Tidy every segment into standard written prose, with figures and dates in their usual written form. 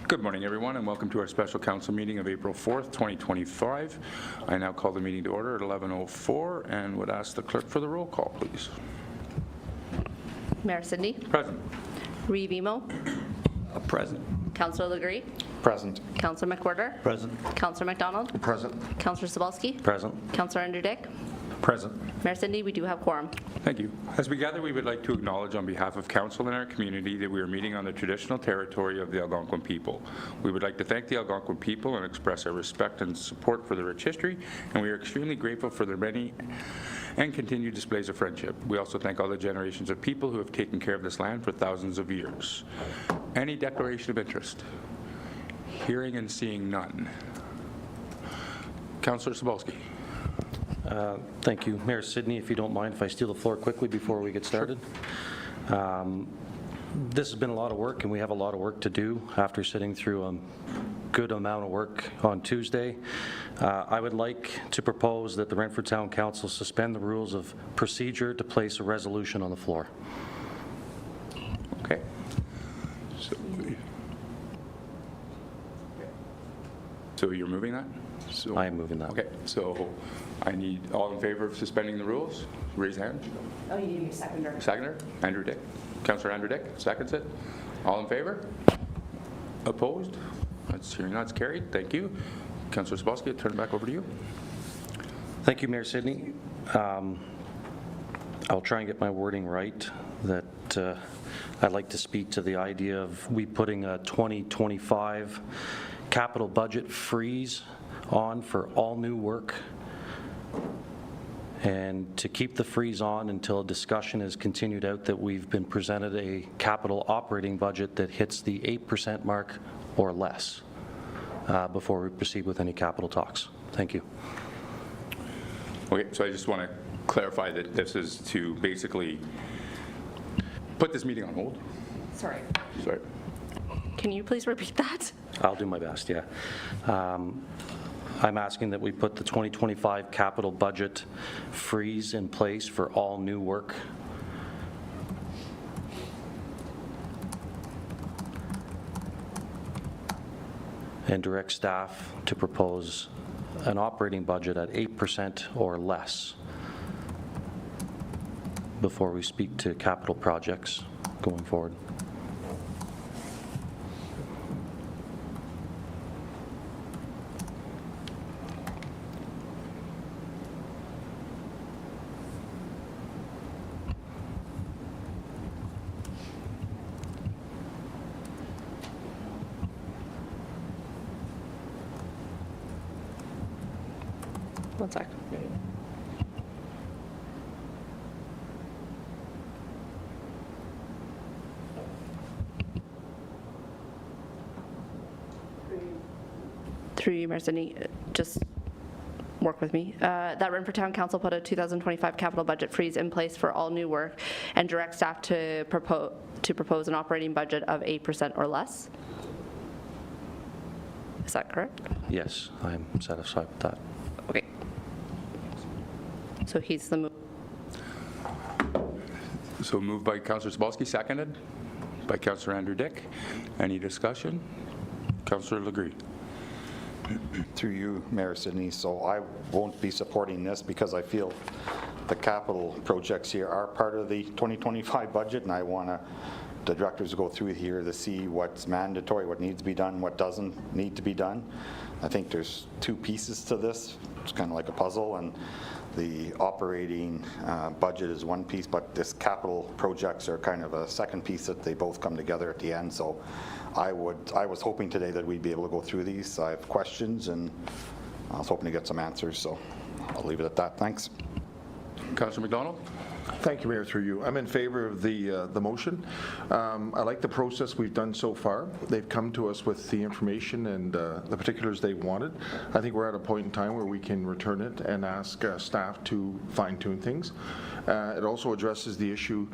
Good morning, everyone, and welcome to our special council meeting of April 4th, 2025. I now call the meeting to order at 11:04 and would ask the clerk for the roll call, please. Mayor Sydney. Present. Reeve Emo. Present. Councillor Legree. Present. Councillor McWhorter. Present. Councillor McDonald. Present. Councillor Sobalski. Present. Councillor Andrew Dick. Present. Mayor Sydney, we do have quorum. Thank you. As we gather, we would like to acknowledge on behalf of council and our community that we are meeting on the traditional territory of the Algonquin people. We would like to thank the Algonquin people and express our respect and support for their rich history, and we are extremely grateful for their many and continued displays of friendship. We also thank all the generations of people who have taken care of this land for thousands of years. Any declaration of interest? Hearing and seeing none. Councillor Sobalski. Thank you. Mayor Sydney, if you don't mind if I steal the floor quickly before we get started. This has been a lot of work, and we have a lot of work to do after sitting through a good amount of work on Tuesday. I would like to propose that the Renfrew Town Council suspend the rules of procedure to place a resolution on the floor. Okay. So you're moving that? So, I am moving that. Okay, so I need all in favor of suspending the rules? Raise hand. Oh, you need a seconder. Seconder? Andrew Dick. Councillor Andrew Dick seconds it. All in favor? Opposed? That's hearing that's carried. Thank you. Councillor Sobalski, I'll turn it back over to you. Thank you, Mayor Sydney. I'll try and get my wording right. That I'd like to speak to the idea of we putting a 2025 capital budget freeze on for all new work, and to keep the freeze on until a discussion is continued out that we've been presented a capital operating budget that hits the 8% mark or less before we proceed with any capital talks. Thank you. Okay, so I just want to clarify that this is to basically put this meeting on hold. Sorry. Sorry. Can you please repeat that? I'll do my best, yeah. I'm asking that we put the 2025 capital budget freeze in place for all new work. And direct staff to propose an operating budget at 8% or less before we speak to capital projects going forward. One sec. Through you, Mayor Sydney, just work with me. That Renfrew Town Council put a 2025 capital budget freeze in place for all new work and direct staff to propose an operating budget of 8% or less. Is that correct? Yes, I'm satisfied with that. Okay. So he's the move. So moved by Councillor Sobalski, seconded by Councillor Andrew Dick. Any discussion? Councillor Legree. Through you, Mayor Sydney, so I won't be supporting this because I feel the capital projects here are part of the 2025 budget, and I want the directors to go through here to see what's mandatory, what needs to be done, what doesn't need to be done. I think there's two pieces to this. It's kind of like a puzzle, and the operating budget is one piece, but this capital projects are kind of a second piece that they both come together at the end. So I was hoping today that we'd be able to go through these. I have questions, and I was hoping to get some answers, so I'll leave it at that. Thanks. Councillor McDonald. Thank you, Mayor, through you. I'm in favor of the motion. I like the process we've done so far. They've come to us with the information and the particulars they wanted. I think we're at a point in time where we can return it and ask staff to fine-tune things. It also addresses the issue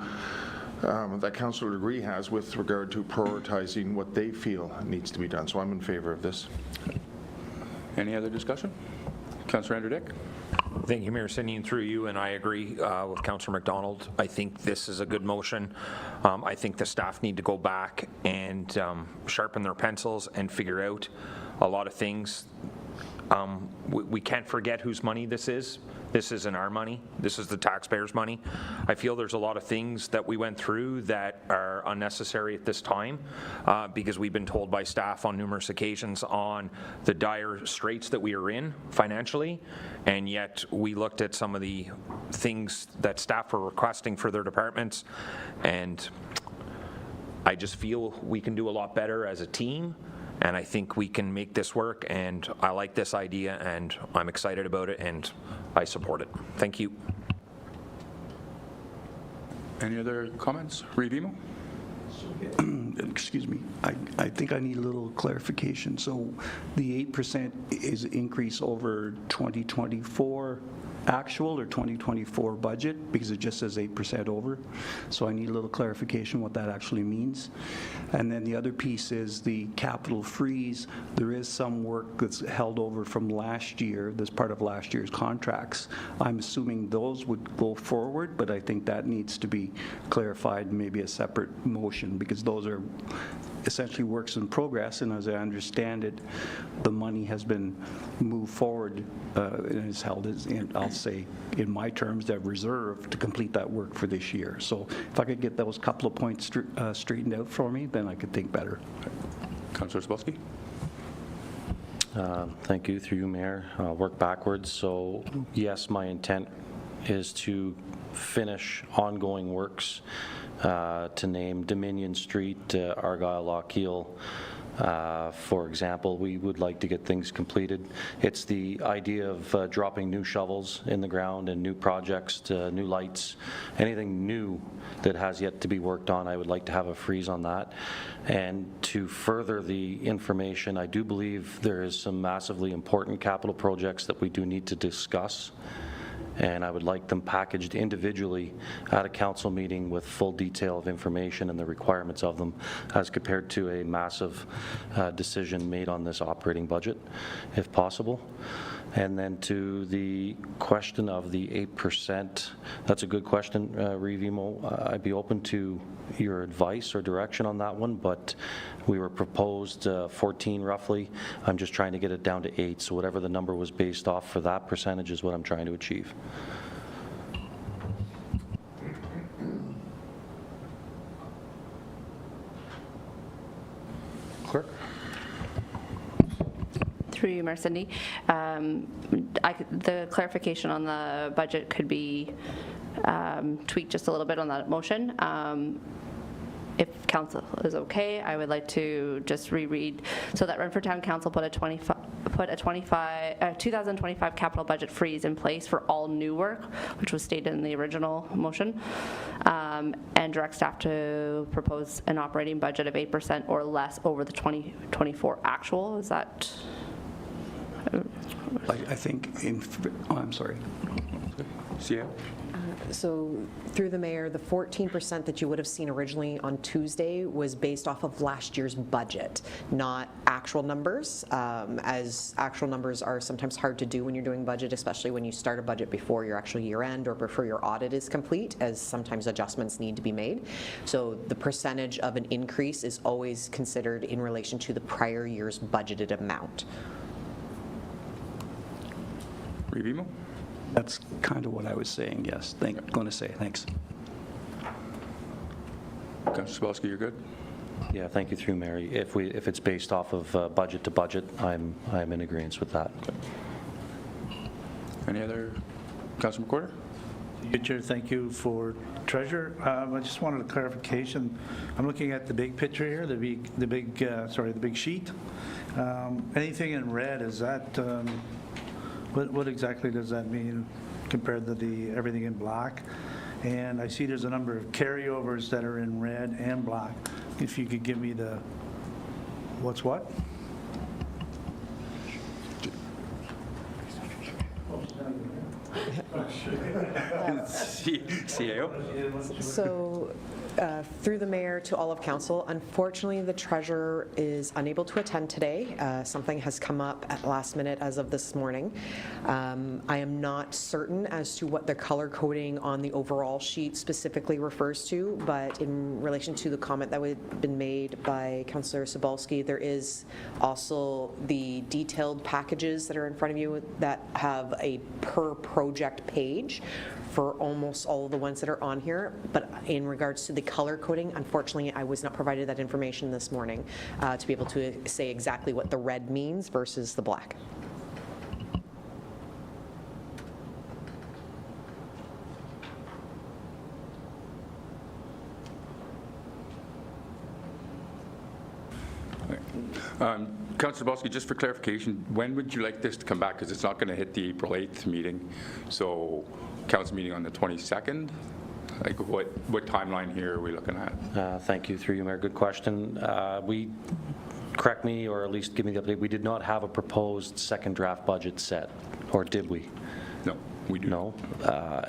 that Councillor Legree has with regard to prioritizing what they feel needs to be done. So I'm in favor of this. Any other discussion? Councillor Andrew Dick. Thank you, Mayor Sidney, and through you, and I agree with Councillor McDonald. I think this is a good motion. I think the staff need to go back and sharpen their pencils and figure out a lot of things. We can't forget whose money this is. This isn't our money. This is the taxpayers' money. I feel there's a lot of things that we went through that are unnecessary at this time because we've been told by staff on numerous occasions on the dire straits that we are in financially, and yet we looked at some of the things that staff were requesting for their departments, and I just feel we can do a lot better as a team. And I think we can make this work, and I like this idea, and I'm excited about it, and I support it. Thank you. Any other comments? Revimo? Excuse me, I think I need a little clarification. So the 8% is increase over 2024 actual or 2024 budget, because it just says 8% over. So I need a little clarification what that actually means. And then the other piece is the capital freeze. There is some work that's held over from last year, that's part of last year's contracts. I'm assuming those would go forward, but I think that needs to be clarified in maybe a separate motion, because those are essentially works in progress, and as I understand it, the money has been moved forward and is held as, I'll say, in my terms, that reserve to complete that work for this year. So if I could get those couple of points straightened out for me, then I could think better. Councillor Spolsky? Thank you, through you, Mayor. I'll work backwards. So yes, my intent is to finish ongoing works to name Dominion Street, Argyle, Lockheil. For example, we would like to get things completed. It's the idea of dropping new shovels in the ground and new projects, new lights, anything new that has yet to be worked on. I would like to have a freeze on that. And to further the information, I do believe there is some massively important capital projects that we do need to discuss, and I would like them packaged individually at a council meeting with full detail of information and the requirements of them, as compared to a massive decision made on this operating budget, if possible. And then to the question of the 8%, that's a good question, Revimo. I'd be open to your advice or direction on that one, but we were proposed 14 roughly. I'm just trying to get it down to 8, so whatever the number was based off for that percentage is what I'm trying to achieve. Clerk? Through you, Mayor Sidney. The clarification on the budget could be tweaked just a little bit on that motion. If council is okay, I would like to just reread so that Renfrew Town Council put a 2025 capital budget freeze in place for all new work, which was stated in the original motion, and direct staff to propose an operating budget of 8% or less over the 2024 actual. Is that? I think I'm sorry. CA? So through the mayor, the 14% that you would have seen originally on Tuesday was based off of last year's budget, not actual numbers, as actual numbers are sometimes hard to do when you're doing budget, especially when you start a budget before your actual year end or before your audit is complete, as sometimes adjustments need to be made. So the percentage of an increase is always considered in relation to the prior year's budgeted amount. Revimo? That's kind of what I was saying, yes. Going to say, thanks. Councillor Spolsky, you're good? Yeah, thank you, through Mary. If it's based off of budget to budget, I'm in agreement with that. Any other? Councillor McWhorter? Chair, thank you for treasure. I just wanted a clarification. I'm looking at the big picture here, the big sheet. Anything in red, is that what exactly does that mean compared to everything in black? And I see there's a number of carryovers that are in red and black. If you could give me the what's what? CAO? So Through the mayor to all of council, unfortunately, the treasurer is unable to attend today. Something has come up at last minute as of this morning. I am not certain as to what the color coding on the overall sheet specifically refers to, but in relation to the comment that had been made by Councillor Sobalski, there is also the detailed packages that are in front of you that have a per project page for almost all of the ones that are on here. But in regards to the color coding, unfortunately, I was not provided that information this morning to be able to say exactly what the red means versus the black. Councillor Bosky, just for clarification, when would you like this to come back? Because it's not going to hit the April 8th meeting. So council meeting on the 22nd? Like what timeline here are we looking at? Thank you, through you, Mayor. Good question. Correct me, or at least give me the update. We did not have a proposed second draft budget set, or did we? No, we do. No.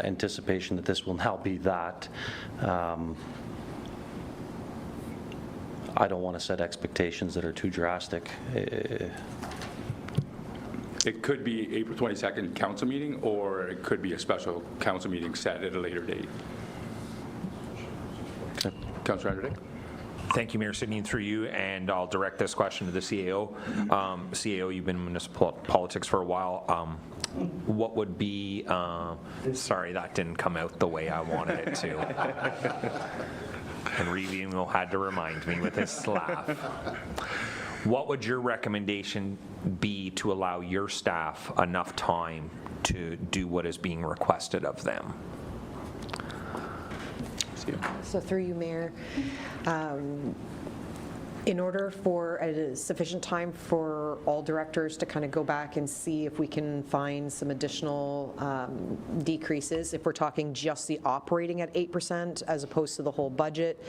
Anticipation that this will now be that. I don't want to set expectations that are too drastic. It could be April 22nd council meeting, or it could be a special council meeting set at a later date. Councillor Anderdick? Thank you, Mayor Sidney, and through you, and I'll direct this question to the CAO. CAO, you've been in municipal politics for a while. What would be, sorry, that didn't come out the way I wanted it to. And Review had to remind me with his laugh. What would your recommendation be to allow your staff enough time to do what is being requested of them? So through you, Mayor, in order for a sufficient time for all directors to kind of go back and see if we can find some additional decreases, if we're talking just the operating at 8% as opposed to the whole budget,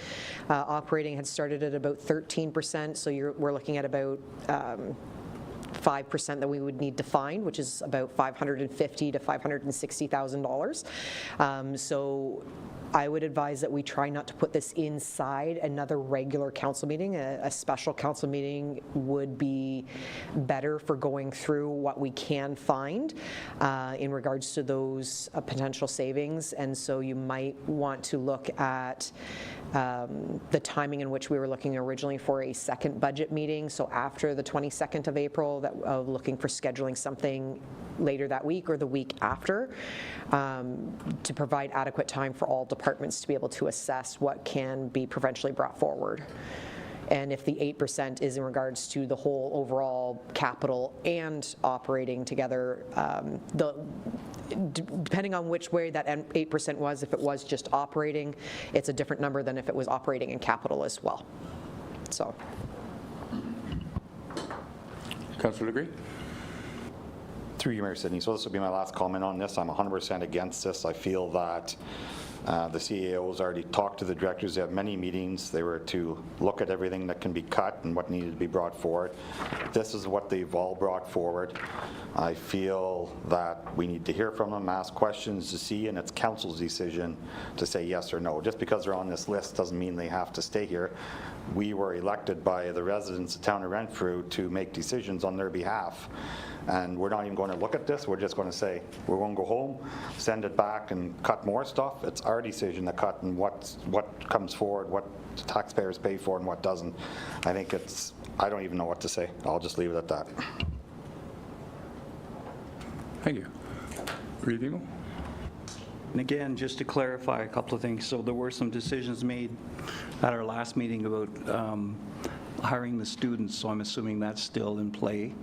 operating had started at about 13%, so we're looking at about 5% that we would need to find, which is about $550,000 to $560,000. So I would advise that we try not to put this inside another regular council meeting. A special council meeting would be better for going through what we can find in regards to those potential savings. And so you might want to look at the timing in which we were looking originally for a second budget meeting. So after the 22nd of April, of looking for scheduling something later that week or the week after to provide adequate time for all departments to be able to assess what can be provincially brought forward. And if the 8% is in regards to the whole overall capital and operating together, depending on which way that 8% was, if it was just operating, it's a different number than if it was operating in capital as well. So. Councillor Legree? Through you, Mayor Sidney. So this will be my last comment on this. I'm 100% against this. I feel that the CAO's already talked to the directors. They have many meetings. They were to look at everything that can be cut and what needed to be brought forward. This is what they've all brought forward. I feel that we need to hear from them, ask questions to see, and it's council's decision to say yes or no. Just because they're on this list doesn't mean they have to stay here. We were elected by the residents of the town of Renfrew to make decisions on their behalf. And we're not even going to look at this. We're just going to say, we're going to go home, send it back and cut more stuff. It's our decision to cut and what comes forward, what taxpayers pay for and what doesn't. I think I don't even know what to say. I'll just leave it at that. Thank you. Review? And again, just to clarify a couple of things, so there were some decisions made at our last meeting about hiring the students, so I'm assuming that's still in play.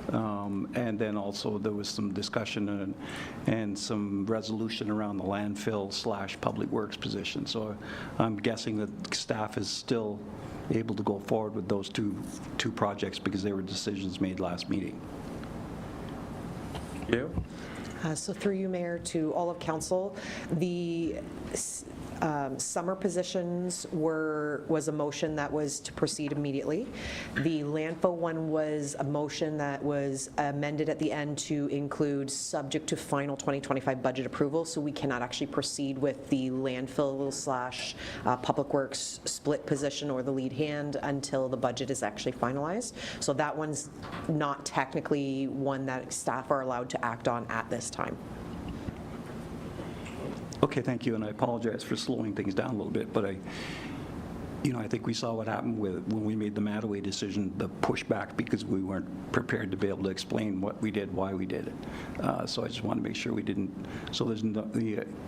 And then also there was some discussion and some resolution around the landfill/public works position. So I'm guessing that staff is still able to go forward with those two projects because they were decisions made last meeting. Yeah. So through you, Mayor, to all of council, the Summer positions was a motion that was to proceed immediately. The landfill one was a motion that was amended at the end to include subject to final 2025 budget approval, so we cannot actually proceed with the landfill slash public works split position or the lead hand until the budget is actually finalized. So that one's not technically one that staff are allowed to act on at this time. Okay, thank you, and I apologize for slowing things down a little bit, but I think we saw what happened when we made the Mattaway decision, the pushback, because we weren't prepared to be able to explain what we did, why we did it. So I just want to make sure we didn't, so there's no,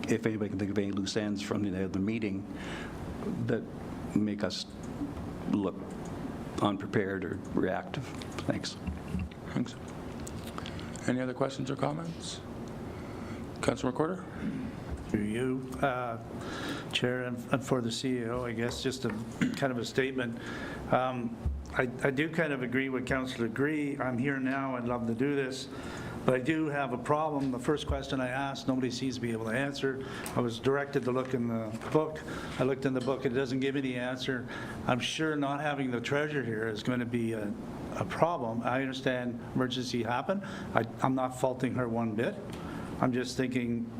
if anybody can think of any loose ends from the other meeting that make us look unprepared or reactive. Thanks. Thanks. Any other questions or comments? Councilor McWhorter? To you, Chair, and for the CEO, I guess, just a kind of a statement. I do kind of agree with Councillor Gree. I'm here now. I'd love to do this. But I do have a problem. The first question I asked, nobody seems to be able to answer. I was directed to look in the book. I looked in the book. It doesn't give me the answer. I'm sure not having the treasurer here is going to be a problem. I understand emergency happened. I'm not faulting her one bit. I'm just thinking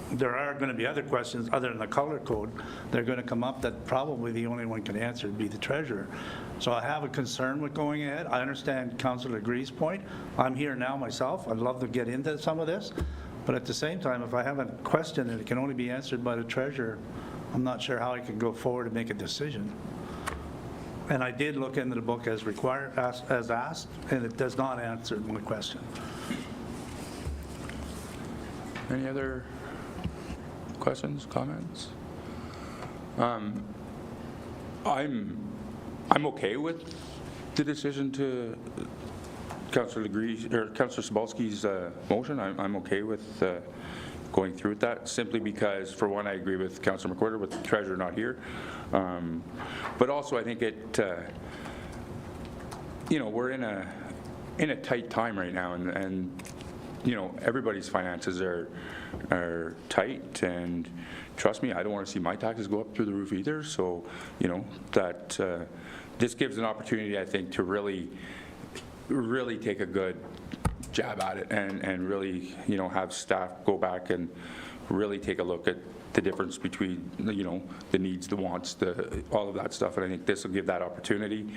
there are going to be other questions other than the color code. They're going to come up that probably the only one can answer would be the treasurer. So I have a concern with going ahead. I understand Councillor Gree's point. I'm here now myself. I'd love to get into some of this. But at the same time, if I have a question and it can only be answered by the treasurer, I'm not sure how I can go forward and make a decision. And I did look into the book as required, as asked, and it does not answer my question. Any other questions, comments? I'm okay with the decision to Councillor Sabalski's motion. I'm okay with going through with that, simply because, for one, I agree with Councillor McWhorter with the treasurer not here, but also I think it, we're in a tight time right now, and everybody's finances are tight, and trust me, I don't want to see my taxes go up through the roof either. So, that this gives an opportunity, I think, to really take a good jab at it, and really, have staff go back and really take a look at the difference between, the needs, the wants, all of that stuff. And I think this will give that opportunity.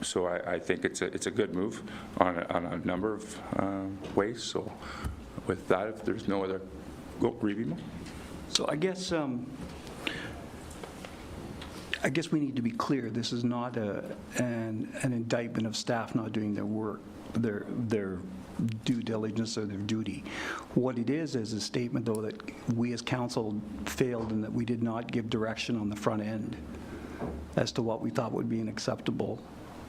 So I think it's a good move on a number of ways. So with that, if there's no other, review. So I guess we need to be clear. This is not an indictment of staff not doing their work, their due diligence or their duty. What it is a statement, though, that we as council failed and that we did not give direction on the front end as to what we thought would be an acceptable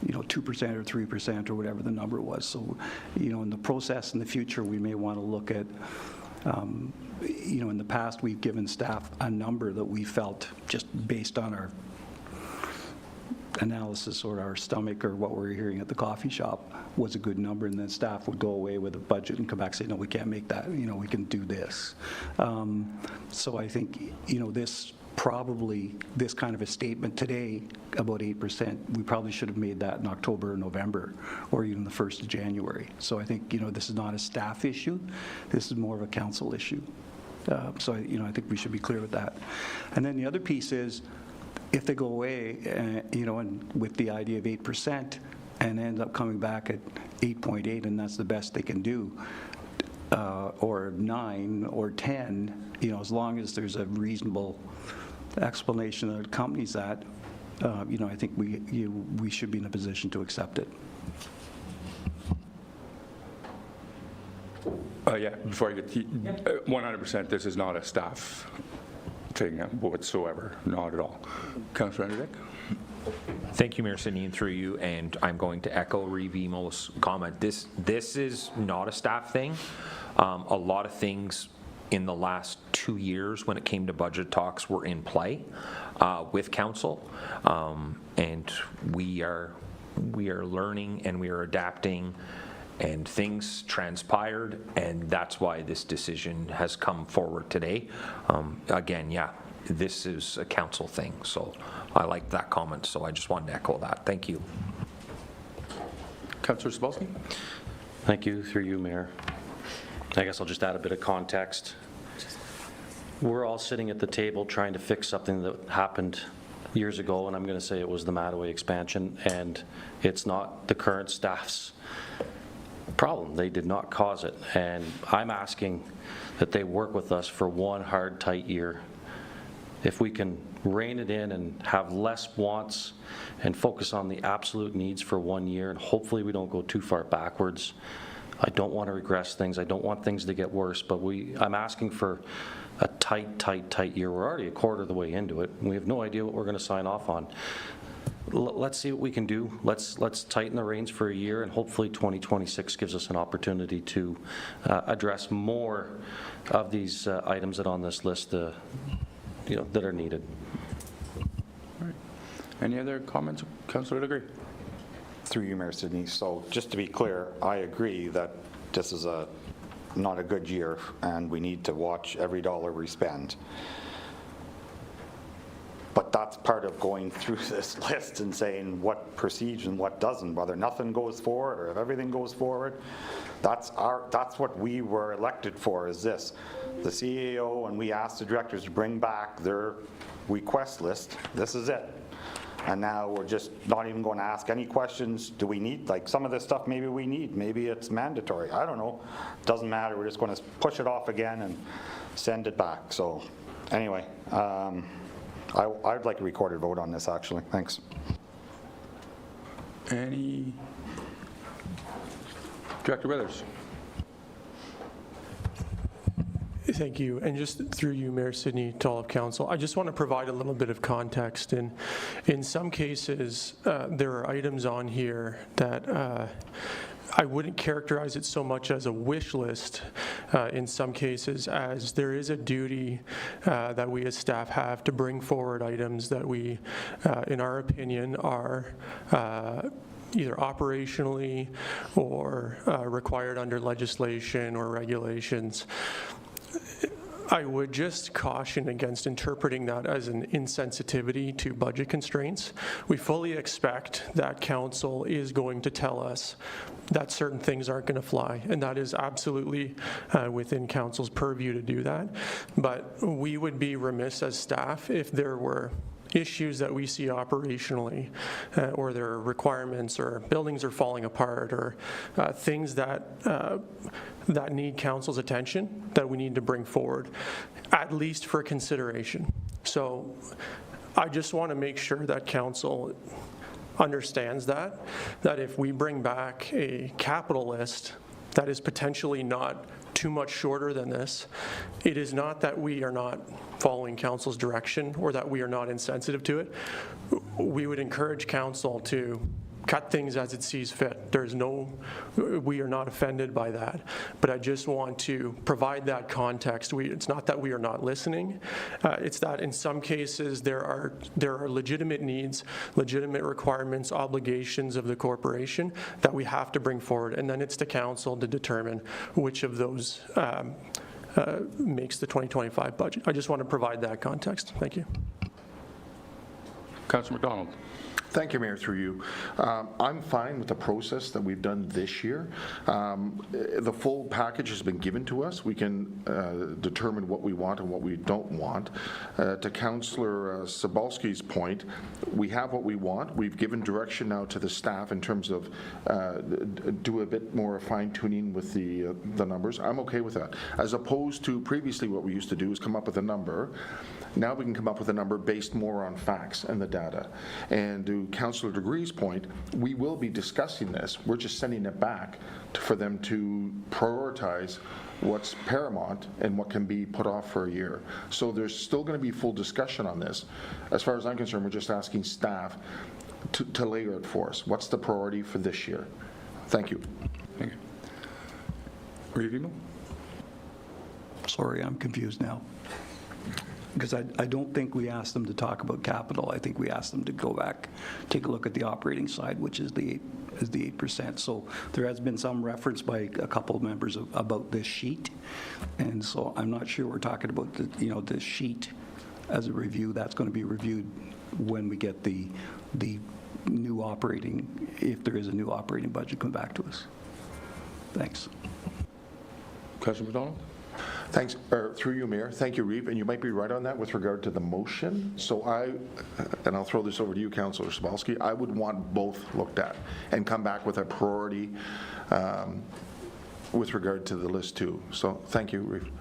2% or 3% or whatever the number was. So, in the process in the future, we may want to look at, in the past, we've given staff a number that we felt, just based on our analysis or our stomach or what we're hearing at the coffee shop, was a good number, and then staff would go away with a budget and come back and say, no, we can't make that, we can do this. So I think, this kind of a statement today about 8%, we probably should have made that in October or November, or even the 1st of January. So I think, this is not a staff issue. This is more of a council issue. So, I think we should be clear with that. And then the other piece is, if they go away, and with the idea of 8% and end up coming back at 8.8, and that's the best they can do, or 9 or 10, as long as there's a reasonable explanation that accompanies that, I think we should be in a position to accept it. Yeah, before I get to 100%, this is not a staff thing whatsoever, not at all. Councillor Anderdick? Thank you, Mayor Sidney, and through you, and I'm going to echo Reeve Emo's comment. This is not a staff thing. A lot of things in the last 2 years when it came to budget talks were in play with council, and we are learning and we are adapting, and things transpired, and that's why this decision has come forward today. Again, this is a council thing. So I like that comment, so I just wanted to echo that. Thank you. Councillor Cebulski? Thank you, through you, Mayor. I guess I'll just add a bit of context. We're all sitting at the table trying to fix something that happened years ago, and I'm going to say it was the Mattaway expansion, and it's not the current staff's problem. They did not cause it, and I'm asking that they work with us for one hard, tight year. If we can rein it in and have less wants and focus on the absolute needs for 1 year, and hopefully we don't go too far backwards. I don't want to regress things. I don't want things to get worse, but I'm asking for a tight year. We're already a quarter of the way into it. We have no idea what we're going to sign off on. Let's see what we can do. Let's tighten the reins for a year, and hopefully 2026 gives us an opportunity to address more of these items that are on this list that are needed. All right. Any other comments? Councillor Legree? Through you, Mayor Sidney. So just to be clear, I agree that this is not a good year, and we need to watch every dollar we spend. But that's part of going through this list and saying what proceeds and what doesn't, whether nothing goes forward or if everything goes forward. That's what we were elected for, is this. The CAO, and we asked the directors to bring back their request list. This is it. And now we're just not even going to ask any questions. Do we need, like some of this stuff maybe we need, maybe it's mandatory. I don't know. Doesn't matter. We're just going to push it off again and send it back. So anyway, I'd like a recorded vote on this, actually. Thanks. Director Withers? Thank you. And just through you, Mayor Sidney, to all of council, I just want to provide a little bit of context. In some cases, there are items on here that I wouldn't characterize it so much as a wish list in some cases, as there is a duty that we as staff have to bring forward items that we, in our opinion, are either operationally or required under legislation or regulations. I would just caution against interpreting that as an insensitivity to budget constraints. We fully expect that council is going to tell us that certain things aren't going to fly, and that is absolutely within council's purview to do that. But we would be remiss as staff if there were issues that we see operationally, or there are requirements, or buildings are falling apart, or things that need council's attention that we need to bring forward, at least for consideration. So I just want to make sure that council understands that if we bring back a capital list that is potentially not too much shorter than this, it is not that we are not following council's direction or that we are not insensitive to it. We would encourage council to cut things as it sees fit. We are not offended by that, but I just want to provide that context. It's not that we are not listening. It's that in some cases there are legitimate needs, legitimate requirements, obligations of the corporation that we have to bring forward, and then it's to council to determine which of those makes the 2025 budget. I just want to provide that context. Thank you. Councillor McDonald? Thank you, Mayor, through you. I'm fine with the process that we've done this year. The full package has been given to us. We can determine what we want and what we don't want. To Councillor Cebulski's point, we have what we want. We've given direction now to the staff in terms of do a bit more fine-tuning with the numbers. I'm okay with that. As opposed to previously what we used to do is come up with a number. Now we can come up with a number based more on facts and the data. And to Councillor Degree's point, we will be discussing this. We're just sending it back for them to prioritize what's paramount and what can be put off for a year. So there's still going to be full discussion on this. As far as I'm concerned, we're just asking staff to layer it for us. What's the priority for this year? Thank you. Thank you. Revimo? Sorry, I'm confused now. Because I don't think we asked them to talk about capital. I think we asked them to go back, take a look at the operating side, which is the 8%. So there has been some reference by a couple of members about this sheet, and so I'm not sure we're talking about the sheet as a review. That's going to be reviewed when we get the new operating, if there is a new operating budget, come back to us. Thanks. Councillor McDonald? Thanks, through you, Mayor. Thank you, Reeve, and you might be right on that with regard to the motion. So and I'll throw this over to you, Councillor Sobalski, I would want both looked at and come back with a priority with regard to the list too. So thank you, Reeve.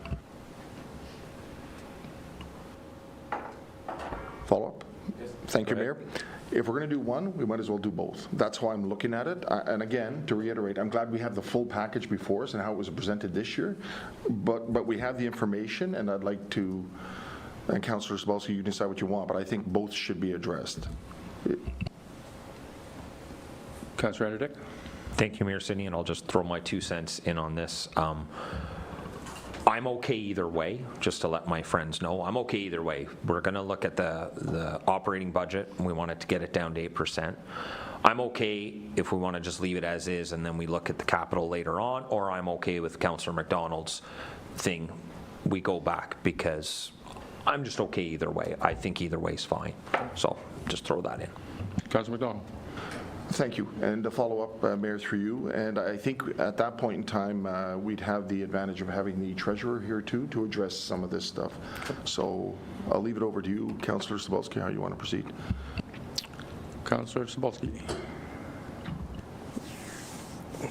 Follow up? Yes. Thank you, Mayor. If we're going to do one, we might as well do both. That's how I'm looking at it. And again, to reiterate, I'm glad we have the full package before us and how it was presented this year. But we have the information, and I'd like to, and Councillor Sobalski, you decide what you want, but I think both should be addressed. Councillor Anderdick? Thank you, Mayor Sidney, and I'll just throw my 2 cents in on this. I'm okay either way, just to let my friends know. I'm okay either way. We're going to look at the operating budget, and we wanted to get it down to 8%. I'm okay if we want to just leave it as is, and then we look at the capital later on, or I'm okay with Councillor McDonald's thing. We go back, because I'm just okay either way. I think either way is fine. So just throw that in. Councillor McDonald? Thank you. And to follow up, Mayor, through you, and I think at that point in time, we'd have the advantage of having the treasurer here too to address some of this stuff. So I'll leave it over to you, Councillor Sobalski, how you want to proceed. Councillor Sobalski?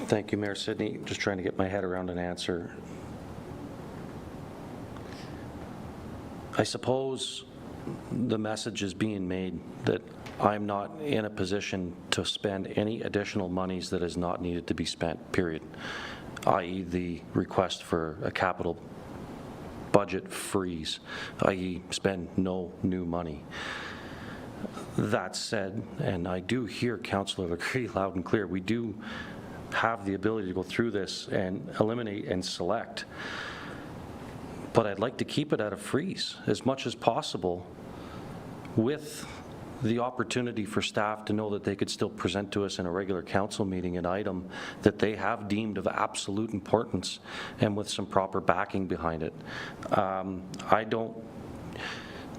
Thank you, Mayor Sidney. Just trying to get my head around an answer. I suppose the message is being made that I'm not in a position to spend any additional monies that is not needed to be spent, period, i.e. the request for a capital budget freeze, i.e. spend no new money. That said, and I do hear Councillor McCready loud and clear, we do have the ability to go through this and eliminate and select, but I'd like to keep it at a freeze as much as possible, with the opportunity for staff to know that they could still present to us in a regular council meeting an item that they have deemed of absolute importance and with some proper backing behind it.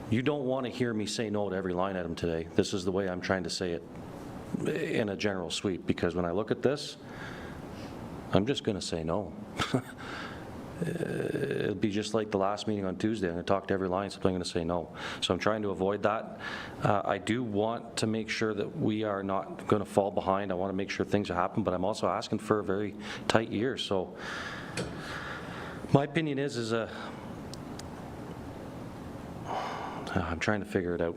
You don't want to hear me say no to every line item today. This is the way I'm trying to say it in a general sweep, because when I look at this, I'm just going to say no. It'll be just like the last meeting on Tuesday. I'm going to talk to every line, so I'm going to say no. So I'm trying to avoid that. I do want to make sure that we are not going to fall behind. I want to make sure things are happening, but I'm also asking for a very tight year. So my opinion is I'm trying to figure it out.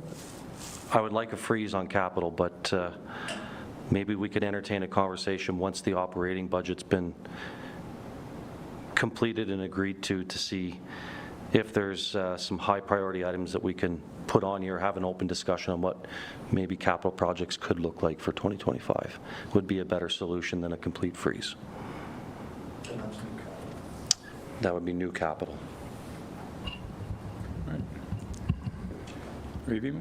I would like a freeze on capital, but maybe we could entertain a conversation once the operating budget's been completed and agreed to see if there's some high priority items that we can put on here, have an open discussion on what maybe capital projects could look like for 2025. Would be a better solution than a complete freeze. That would be new capital. Right. Review?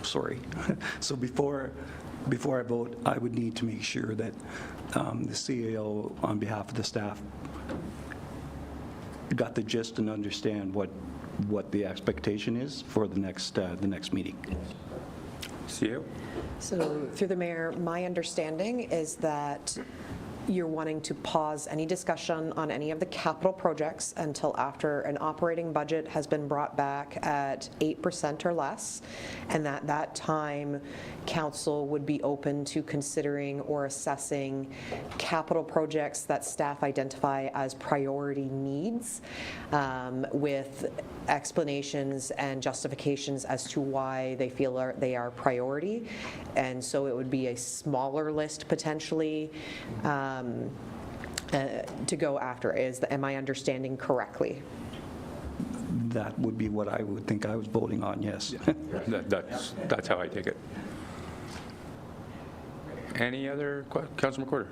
Sorry. So before I vote, I would need to make sure that the CAO, on behalf of the staff, got the gist and understand what the expectation is for the next meeting. CEO? So through the mayor, my understanding is that you're wanting to pause any discussion on any of the capital projects until after an operating budget has been brought back at 8% or less, and at that time council would be open to considering or assessing capital projects that staff identify as priority needs, with explanations and justifications as to why they feel they are priority. And so it would be a smaller list potentially to go after. Am I understanding correctly? That would be what I would think I was voting on, yes. That's how I take it. Any other Councilor McWhorter?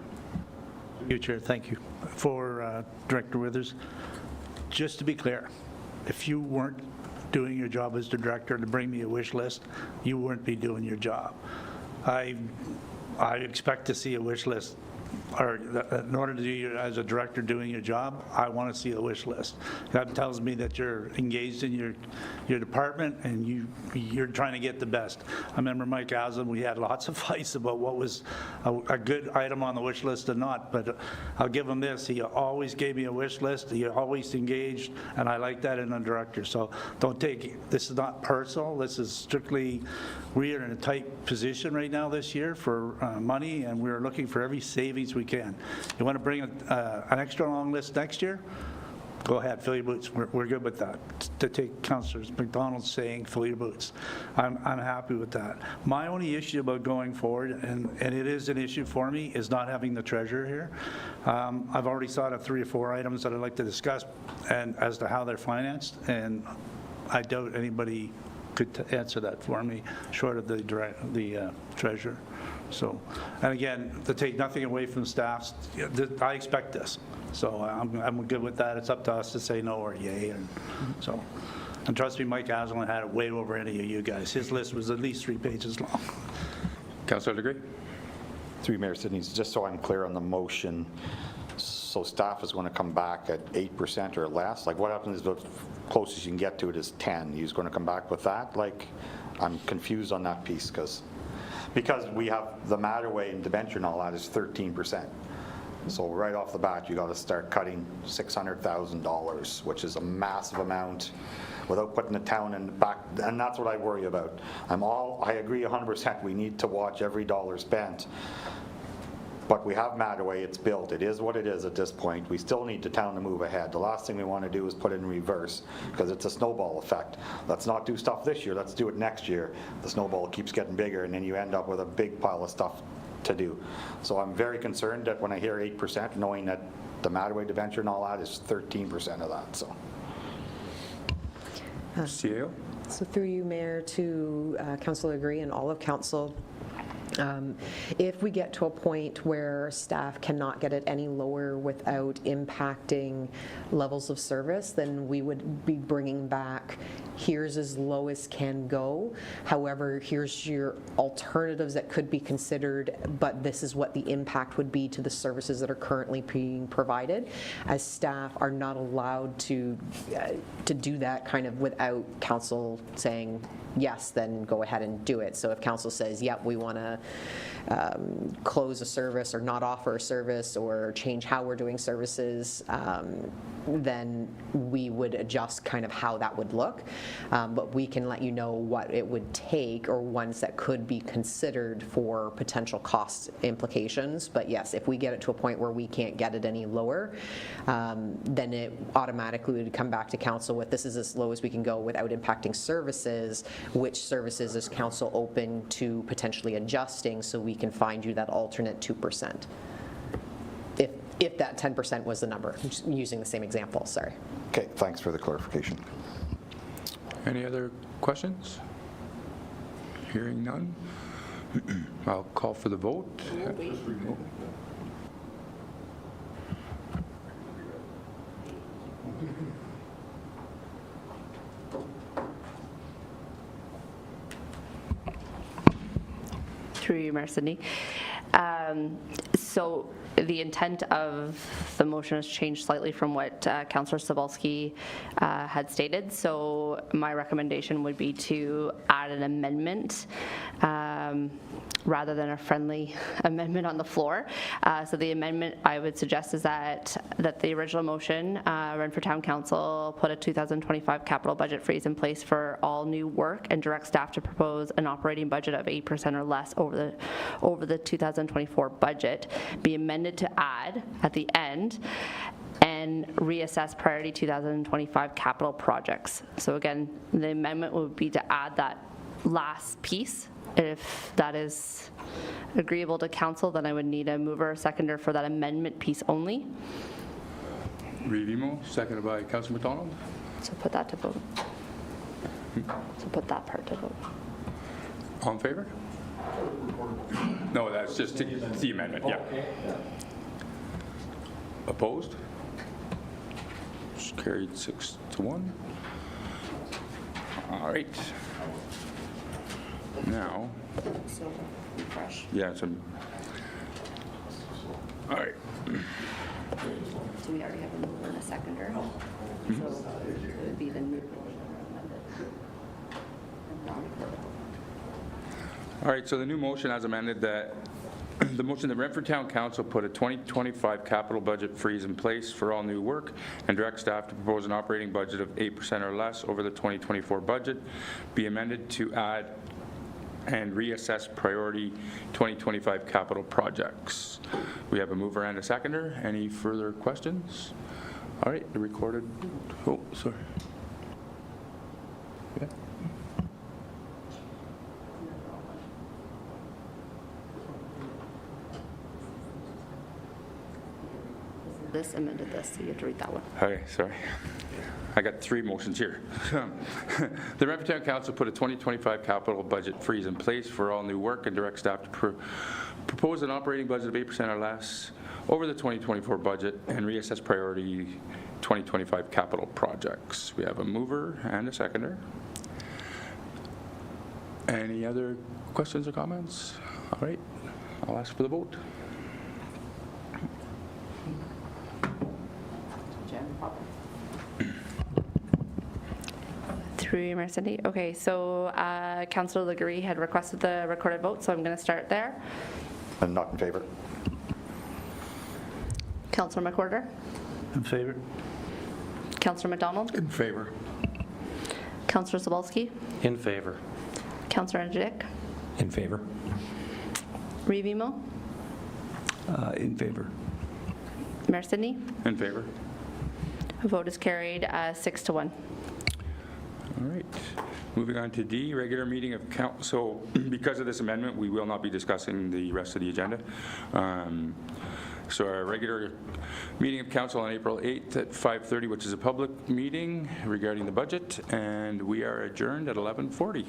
You, Chair, thank you. For Director Withers, just to be clear, if you weren't doing your job as the director to bring me a wish list, you wouldn't be doing your job. I expect to see a wish list in order to do as a director doing your job, I want to see a wish list. That tells me that you're engaged in your department and you're trying to get the best. I remember Mike Aslan, we had lots of fights about what was a good item on the wish list or not, but I'll give him this. He always gave me a wish list. He always engaged, and I like that in a director. So don't take, this is not personal. This is strictly, we are in a tight position right now this year for money, and we're looking for every savings we can. You want to bring an extra long list next year? Go ahead, fill your boots. We're good with that. To take Councillor McDonald's saying, fill your boots. I'm happy with that. My only issue about going forward, and it is an issue for me, is not having the treasurer here. I've already thought of 3 or 4 items that I'd like to discuss and as to how they're financed, and I doubt anybody could answer that for me, short of the treasurer. So, and again, to take nothing away from staff, I expect this. So I'm good with that. It's up to us to say no or yay. And so, and trust me, Mike Aslan had it way over any of you guys. His list was at least 3 pages long. Councillor Degree? Through Mayor Sidney, just so I'm clear on the motion, so staff is going to come back at 8% or less? Like what happens is the closest you can get to it is 10. He's going to come back with that? Like, I'm confused on that piece because we have the Matterway and debenture and all that is 13%. So right off the bat, you got to start cutting $600,000, which is a massive amount without putting the town in the back, and that's what I worry about. I agree 100%, we need to watch every dollar spent. But we have Matterway, it's built, it is what it is at this point. We still need the town to move ahead. The last thing we want to do is put it in reverse because it's a snowball effect. Let's not do stuff this year, let's do it next year. The snowball keeps getting bigger and then you end up with a big pile of stuff to do. So I'm very concerned that when I hear 8%, knowing that the Matterway debenture and all that is 13% of that, so. CAO? So through you, Mayor, to Councillor Agree and all of Council, if we get to a point where staff cannot get it any lower without impacting levels of service, then we would be bringing back, here's as low as can go. However, here's your alternatives that could be considered, but this is what the impact would be to the services that are currently being provided, as staff are not allowed to do that kind of without council saying, yes, then go ahead and do it. So if council says, yep, we want to close a service or not offer a service or change how we're doing services, then we would adjust kind of how that would look. But we can let you know what it would take or ones that could be considered for potential cost implications. But yes, if we get it to a point where we can't get it any lower, then it automatically would come back to council with this is as low as we can go without impacting services. Which services is council open to potentially adjusting so we can find you that alternate 2%? If that 10% was the number, I'm just using the same example, sorry. Okay, thanks for the clarification. Any other questions? Hearing none. I'll call for the vote. Through you, Mayor Sidney. So the intent of the motion has changed slightly from what Councillor Cebulski had stated. So my recommendation would be to add an amendment rather than a friendly amendment on the floor. So the amendment I would suggest is that the original motion, Renfrew Town Council put a 2025 capital budget freeze in place for all new work and direct staff to propose an operating budget of 8% or less over the 2024 budget, be amended to add at the end and reassess priority 2025 capital projects. So again, the amendment would be to add that last piece. If that is agreeable to council, then I would need a mover or seconder for that amendment piece only. Revimo, seconded by Councillor McDonald. So put that to vote. So put that part to vote. All in favor? No, that's just the amendment, yeah. Opposed? It's carried 6-1. All right. Now, So refresh. yeah, so All right. Do we already have a mover and a seconder? So it would be the new. All right, so the new motion as amended, that the motion that Renfrew Town Council put a 2025 capital budget freeze in place for all new work and direct staff to propose an operating budget of 8% or less over the 2024 budget be amended to add and reassess priority 2025 capital projects. We have a mover and a seconder. Any further questions? All right, the recorded, oh, sorry. Yeah. This amended this, so you have to read that one. Okay, sorry. I got three motions here. The Renfrew Town Council put a 2025 capital budget freeze in place for all new work and direct staff to propose an operating budget of 8% or less over the 2024 budget and reassess priority 2025 capital projects. We have a mover and a seconder. Any other questions or comments? All right, I'll ask for the vote. Through Mayor Cindy. Okay, so Councillor Legaree had requested the recorded vote, so I'm going to start there. I'm not in favor. Councillor McWhorter, In favor? Councillor McDonald, In favor. Councillor Zabolski, In favor. Councillor Angelique, In favor? Revimo, In favor. Mayor Sydney. In favor? A vote is carried 6-1. All right. Moving on to D, regular meeting of council. So because of this amendment, we will not be discussing the rest of the agenda. So our regular meeting of council on April 8th at 5:30, which is a public meeting regarding the budget, and we are adjourned at 11:40.